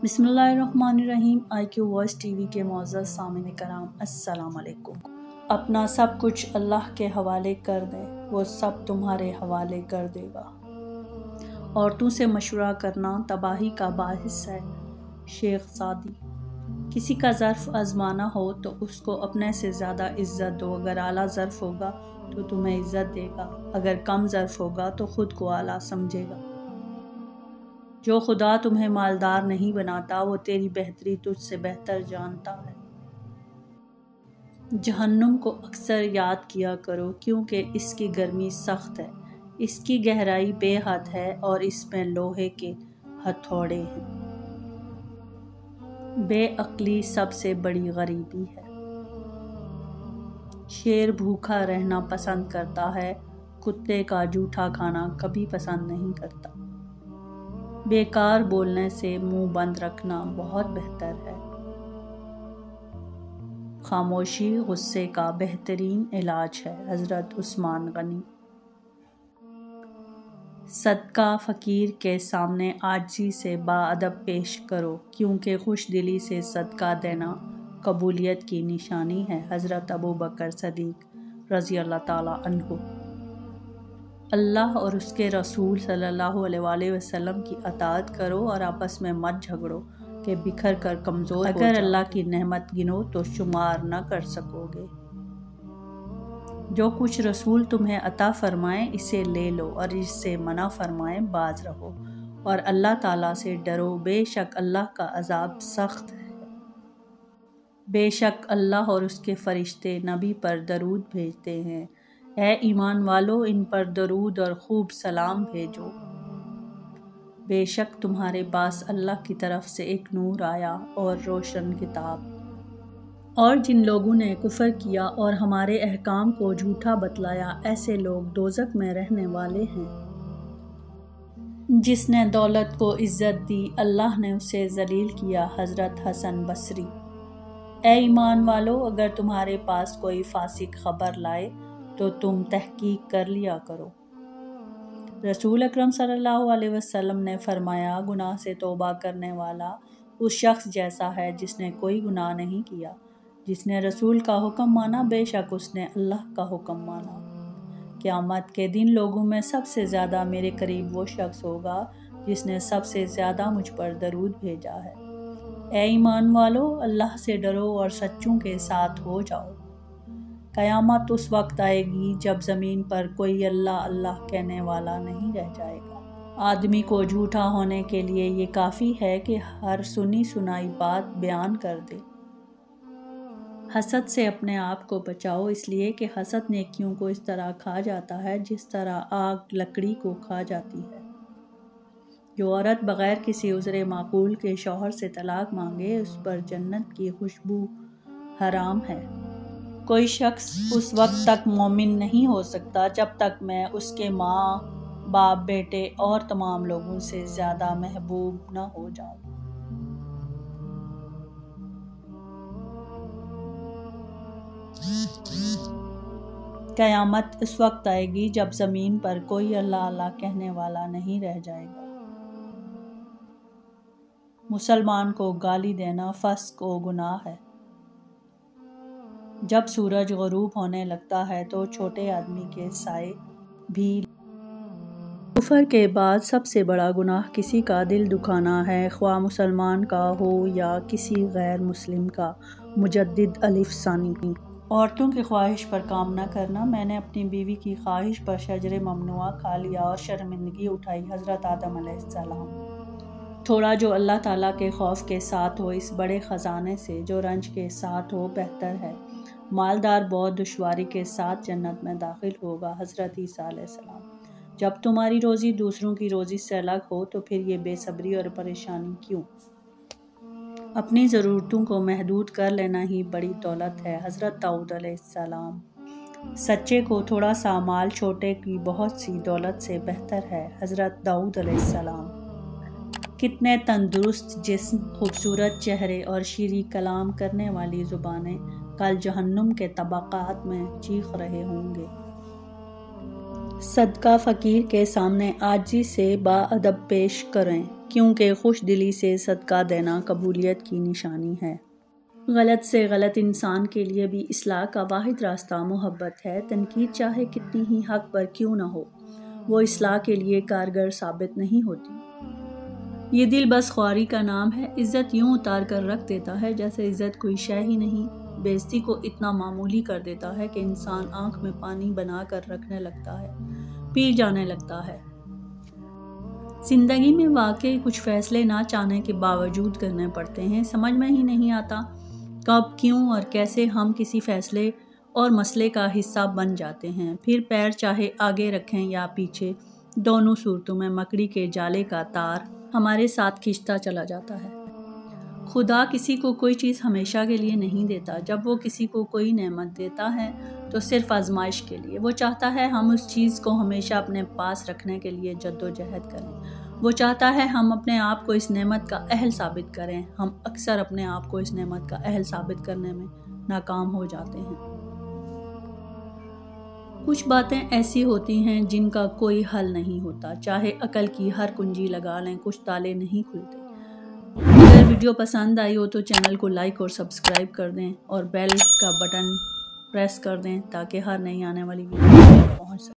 बिस्मिल्लाहिर्रहमानिर्रहीम। IQ voice TV के मुअज़्ज़ज़ सामिन कराम, अस्सलाम अलैकुम। अपना सब कुछ अल्लाह के हवाले कर दे, वो सब तुम्हारे हवाले कर देगा। औरतों से मशवरा करना तबाही का बाहिस है। शेख सादी। किसी का ज़र्फ़ आज़माना हो तो उसको अपने से ज़्यादा इज़्ज़त दो। अगर आला ज़र्फ़ होगा तो तुम्हें इज़्ज़त देगा, अगर कम ज़र्फ़ होगा तो ख़ुद को आला समझेगा। जो खुदा तुम्हें मालदार नहीं बनाता, वो तेरी बेहतरी तुझसे बेहतर जानता है। जहन्नुम को अक्सर याद किया करो, क्योंकि इसकी गर्मी सख्त है, इसकी गहराई बेहद है और इसमें लोहे के हथौड़े हैं। बेअक्ली सबसे बड़ी गरीबी है। शेर भूखा रहना पसंद करता है, कुत्ते का जूठा खाना कभी पसंद नहीं करता। बेकार बोलने से मुंह बंद रखना बहुत बेहतर है। खामोशी गुस्से का बेहतरीन इलाज है। हज़रत उस्मान गनी। सदका फ़कीर के सामने आजिज़ी से बाअदब पेश करो, क्योंकि खुश दिली से सदका देना कबूलियत की निशानी है। हज़रत अबू बकर सदीक़ रज़ी अल्लाह ताला अन्हु। अल्लाह और उसके रसूल सल्लल्लाहु अलैहि वसल्लम की अताअत करो और आपस में मत झगड़ो कि बिखर कर कमज़ोर हो जाओ। अगर अल्लाह की नेमत गिनो तो शुमार न कर सकोगे। जो कुछ रसूल तुम्हें अता फरमाएं इसे ले लो, और इससे मना फरमाएं बाज रहो, और अल्लाह ताला से डरो। बेशक अल्लाह का अज़ाब सख्त है। बेशक अल्लाह और उसके फ़रिश्ते नबी पर दरूद भेजते हैं। ऐ ईमान वालो, इन पर दरूद और खूब सलाम भेजो। बेशक तुम्हारे पास अल्लाह की तरफ से एक नूर आया और रोशन किताब। और जिन लोगों ने कुफ़र किया और हमारे अहकाम को झूठा बतलाया, ऐसे लोग दोज़ख में रहने वाले हैं। जिसने दौलत को इज़्ज़त दी, अल्लाह ने उसे ज़लील किया। हज़रत हसन बसरी। ऐ ईमान वालो, अगर तुम्हारे पास कोई फासिक ख़बर लाए तो तुम तहकीक कर लिया करो। रसूल अकरम सल्लल्लाहु अलैहि वसल्लम ने फरमाया, गुनाह से तौबा करने वाला उस शख्स जैसा है जिसने कोई गुनाह नहीं किया। जिसने रसूल का हुक्म माना, बेशक उसने अल्लाह का हुक्म माना। क़यामत के दिन लोगों में सबसे ज़्यादा मेरे करीब वो शख्स होगा जिसने सबसे ज़्यादा मुझ पर दरूद भेजा है। ऐ ईमान वालो, अल्लाह से डरो और सच्चों के साथ हो जाओ। क़यामत उस वक्त आएगी जब ज़मीन पर कोई अल्लाह अल्लाह कहने वाला नहीं रह जाएगा। आदमी को झूठा होने के लिए ये काफ़ी है कि हर सुनी सुनाई बात बयान कर दे। हसद से अपने आप को बचाओ, इसलिए कि हसद नेकियों को इस तरह खा जाता है जिस तरह आग लकड़ी को खा जाती है। जो औरत बग़ैर किसी उज़्र माक़ूल के शौहर से तलाक मांगे, उस पर जन्नत की खुशबू हराम है। कोई शख्स उस वक्त तक मोमिन नहीं हो सकता जब तक मैं उसके माँ बाप बेटे और तमाम लोगों से ज़्यादा महबूब न हो जाऊं। क़यामत इस वक्त आएगी जब ज़मीन पर कोई अल्लाह अल्लाह कहने वाला नहीं रह जाएगा। मुसलमान को गाली देना फ़स्क़ व गुनाह है। जब सूरज ग़ुरूब होने लगता है तो छोटे आदमी के साए भी। कुफ़र के बाद सबसे बड़ा गुनाह किसी का दिल दुखाना है, ख्वाह मुसलमान का हो या किसी गैर मुस्लिम का। मुजद्दिद अलिफ सानी। औरतों की ख्वाहिश पर काम न करना। मैंने अपनी बीवी की ख्वाहिश पर शजरे ममनुआ खा लिया और शर्मिंदगी उठाई। हज़रत आदम अलैहिस्सलाम। थोड़ा जो अल्लाह ताला के खौफ के साथ हो, इस बड़े ख़जाने से जो रंज के साथ हो बेहतर है। मालदार बहुत दुश्वारी के साथ जन्नत में दाखिल होगा। हज़रत ईसा अलैहिस्सलाम। जब तुम्हारी रोज़ी दूसरों की रोज़ी से अलग हो तो फिर ये बेसब्री और परेशानी क्यों? अपनी ज़रूरतों को महदूद कर लेना ही बड़ी दौलत है। हज़रत दाऊद अलैहिस्सलाम। सच्चे को थोड़ा सा माल छोटे की बहुत सी दौलत से बेहतर है। हज़रत दाऊद अलैहिस्सलाम। कितने तंदुरुस्त जिस्म, खूबसूरत चेहरे और शीरी कलाम करने वाली ज़ुबानें कल जहन्नुम के तबक़ात में चीख रहे होंगे। सदका फ़कीर के सामने आजिज़ी से बाअदब पेश करें। کیونکہ خوش دلی سے صدقہ دینا قبولیت کی نشانی ہے۔ غلط سے غلط انسان کے لیے بھی اصلاح کا واحد راستہ محبت ہے۔ تنقید چاہے کتنی ہی حق پر کیوں نہ ہو، وہ اصلاح کے لیے کارگر ثابت نہیں ہوتی۔ یہ دل بس خواری کا نام ہے، عزت یوں اتار کر رکھ دیتا ہے جیسے عزت کوئی شے ہی نہیں، بےعزتی کو اتنا معمولی کر دیتا ہے کہ انسان آنکھ میں پانی بنا کر رکھنے لگتا ہے، پی جانے لگتا ہے۔ زندگی میں واقعی کچھ فیصلے نہ چاہنے کے باوجود کرنے پڑتے ہیں۔ سمجھ میں ہی نہیں آتا کب، کیوں اور کیسے ہم کسی فیصلے اور مسئلے کا حصہ بن جاتے ہیں، پھر پیر چاہے آگے رکھیں یا پیچھے، دونوں صورتوں میں مکڑی کے جالے کا تار ہمارے ساتھ کھینچتا چلا جاتا ہے۔ خدا کسی کو کوئی چیز ہمیشہ کے لیے نہیں دیتا۔ جب وہ کسی کو کوئی نعمت دیتا ہے تو صرف آزمائش کے لیے۔ وہ چاہتا ہے ہم اس چیز کو ہمیشہ اپنے پاس رکھنے کے لیے جدوجہد کریں۔ وہ چاہتا ہے ہم اپنے آپ کو اس نعمت کا اہل ثابت کریں۔ ہم اکثر اپنے آپ کو اس نعمت کا اہل ثابت کرنے میں ناکام ہو جاتے ہیں۔ کچھ باتیں ایسی ہوتی ہیں جن کا کوئی حل نہیں ہوتا، چاہے عقل کی ہر کنجی لگا لیں، کچھ تالے نہیں کھلتے۔ اگر ویڈیو پسند آئی ہو تو چینل کو لائک اور سبسکرائب کر دیں اور بیل کا بٹن پریس کر دیں تاکہ ہر نئی آنے والی ویڈیو پہنچ سکے۔